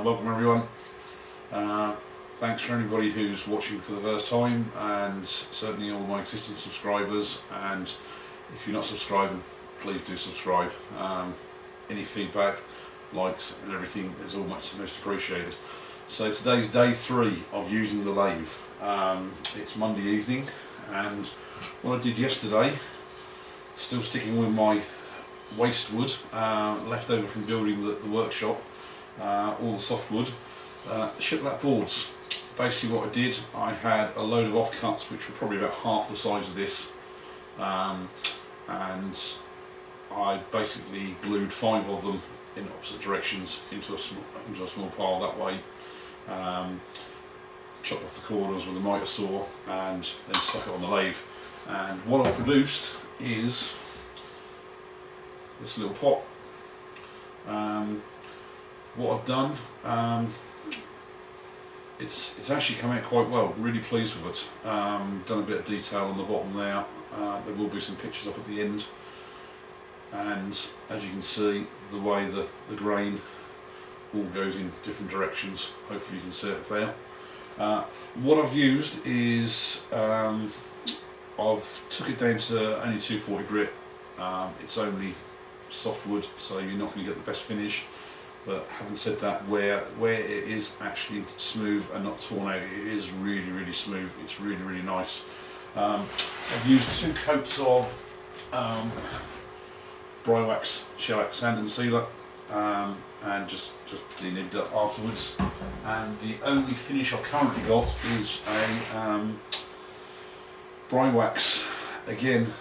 welcome everyone. Thanks for anybody who's watching for the first time, and certainly all my existing subscribers, and if you're not subscribing, please do subscribe. Any feedback, likes and everything is all most appreciated. So today's day 3 of using the lathe. It's Monday evening, and what I did yesterday, still sticking with my waste wood left over from building the workshop, all the softwood, shiplap boards. Basically what I did, I had a load of offcuts which were probably about half the size of this, and I basically glued 5 of them in opposite directions into a small pile that way, chopped off the corners with a mitre saw and then stuck it on the lathe. And what I produced is this little pot. What I've done, it's actually come out quite well, really pleased with it. Done a bit of detail on the bottom there, there will be some pictures up at the end, and as you can see the way the grain all goes in different directions, hopefully you can see it there. What I've used is, I've took it down to only 240 grit. It's only softwood, so you're not going to get the best finish, but having said that, where it is actually smooth and not torn out, it is really smooth. It's really nice. I've used 2 coats of Brywax shellac sand and sealer, and just cleaned it up afterwards. And the only finish I've currently got is a Brywax. Again,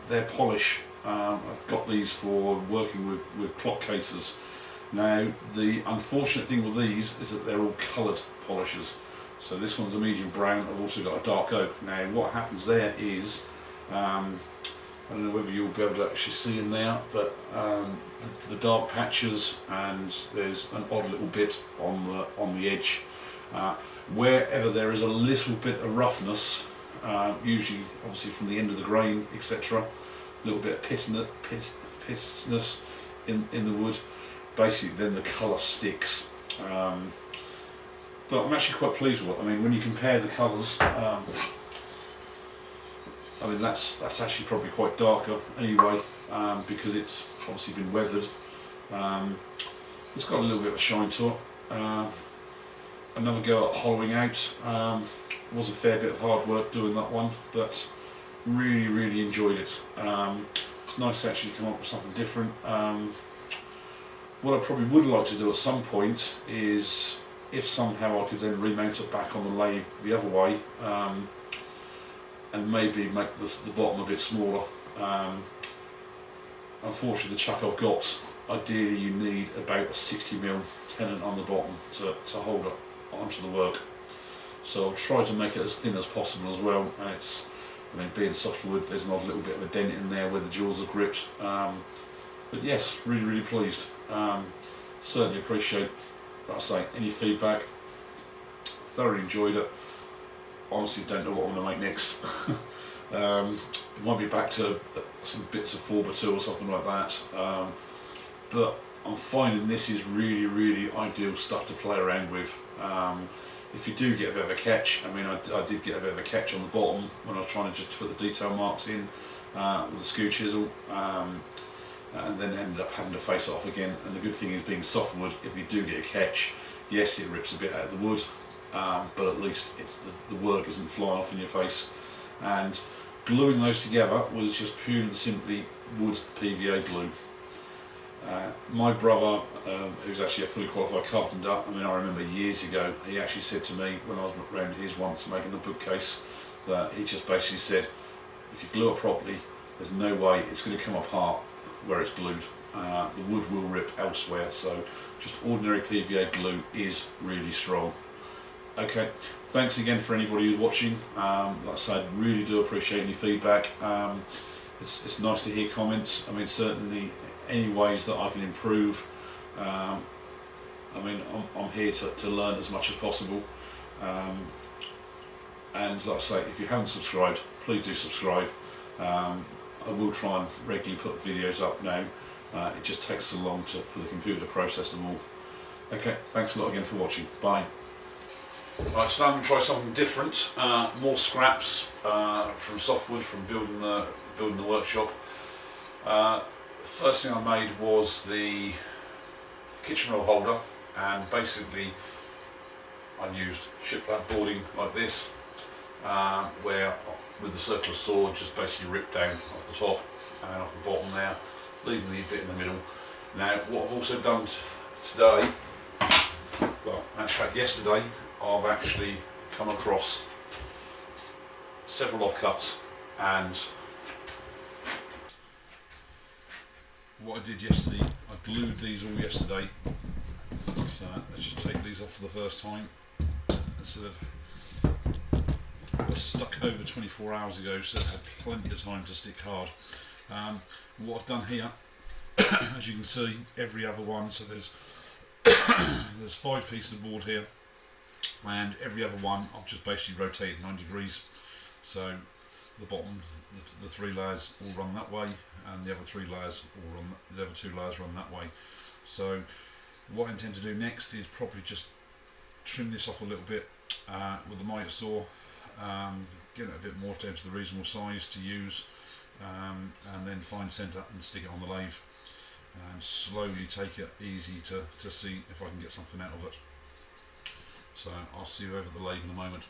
they're polish. I've got these for working with clock cases. Now the unfortunate thing with these is that they're all coloured polishes. So this one's a medium brown, I've also got a dark oak. Now what happens there is, I don't know whether you'll be able to actually see in there, but the dark patches, and there's an odd little bit on the edge. Wherever there is a little bit of roughness, usually obviously from the end of the grain, etc., a little bit of pitness in the wood, basically then the colour sticks. But I'm actually quite pleased with it. I mean, when you compare the colours, I mean that's actually probably quite darker anyway, because it's obviously been weathered. It's got a little bit of a shine to it. Another go at hollowing out. Was a fair bit of hard work doing that one, but really enjoyed it. It's nice to actually come up with something different. What I probably would like to do at some point is, if somehow I could then remount it back on the lathe the other way, and maybe make the bottom a bit smaller. Unfortunately the chuck I've got, ideally you need about a 60mm tenon on the bottom to hold it onto the work. So I've tried to make it as thin as possible as well, and it's, I mean, being softwood, there's an odd little bit of a dent in there where the jaws are gripped. But yes, really pleased. Certainly appreciate, like I say, any feedback. Thoroughly enjoyed it. Honestly don't know what I'm going to make next. It might be back to some bits of 4x2 or something like that. But I'm finding this is really ideal stuff to play around with. If you do get a bit of a catch, I mean I did get a bit of a catch on the bottom when I was trying to just put the detail marks in with the skew chisel, and then ended up having to face it off again. And the good thing is, being softwood, if you do get a catch, yes, it rips a bit out of the wood, but at least it's the work isn't flying off in your face. And gluing those together was just purely and simply wood PVA glue. My brother, who's actually a fully qualified carpenter, I mean, I remember years ago, he actually said to me when I was around his once making the bookcase, that he just basically said, if you glue it properly, there's no way it's going to come apart where it's glued. The wood will rip elsewhere, so just ordinary PVA glue is really strong. Okay, thanks again for anybody who's watching. Like I said, really do appreciate any feedback. It's nice to hear comments. I mean, certainly any ways that I can improve. I mean, I'm here to learn as much as possible. And like I say, if you haven't subscribed, please do subscribe. I will try and regularly put videos up now. It just takes so long for the computer to process them all. Okay, thanks a lot again for watching. Bye. Right, so now I'm going to try something different. More scraps from softwood from building the workshop. First thing I made was the kitchen roll holder, and basically I used shiplap boarding like this, where with the circular saw just basically ripped down off the top and off the bottom there, leaving the bit in the middle. Now what I've also done today, well in fact yesterday, I've actually come across several offcuts, and what I did yesterday, I glued these all yesterday. So let's just take these off for the first time instead of was stuck over 24 hours ago, so I had plenty of time to stick hard. What I've done here, as you can see, every other one, so there's 5 pieces of board here, and every other one I've just basically rotated 90 degrees. So the bottom, the 3 layers all run that way, and the other 3 layers all run, the other 2 layers run that way. So what I intend to do next is probably just trim this off a little bit with the mitre saw, get it a bit more down to the reasonable size to use, and then find centre and stick it on the lathe, and slowly take it easy to see if I can get something out of it. So I'll see you over the lathe in a moment.